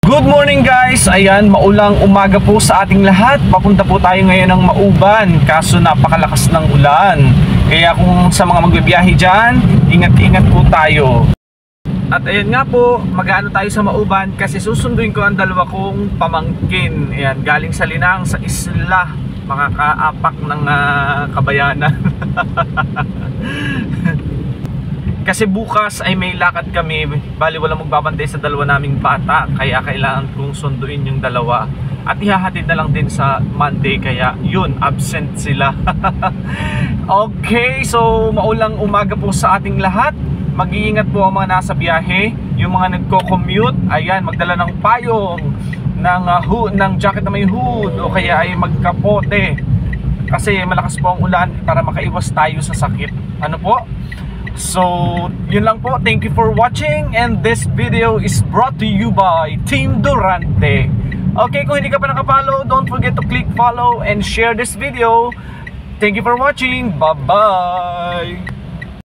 Good morning guys! Ayan, maulang umaga po sa ating lahat. Papunta po tayo ngayon ng Mauban, kaso napakalakas ng ulan. Kaya kung sa mga magbibiyahe dyan, ingat-ingat po tayo. At ayan nga po, mag-aano tayo sa Mauban kasi susunduin ko ang dalawa kong pamangkin. Ayan, galing sa Linang, sa isla, makakaapak ng Kabayanan. Kasi bukas ay may lakad kami, bali walang magbabantay sa dalawa naming bata, kaya kailangan kong sunduin yung dalawa. At ihahatid na lang din sa Monday, kaya yun, absent sila. Okay, so maulang umaga po sa ating lahat. Mag-iingat po ang mga nasa biyahe, yung mga nagko-commute, ayan, magdala ng payong, ng jacket na may hood, o kaya ay magkapote. Kasi malakas po ang ulan para makaiwas tayo sa sakit. Ano po? So, yun lang po. Thank you for watching, and this video is brought to you by Team Durante. Okay, kung hindi ka pa nakapollow, don't forget to click follow and share this video. Thank you for watching. Bye-bye!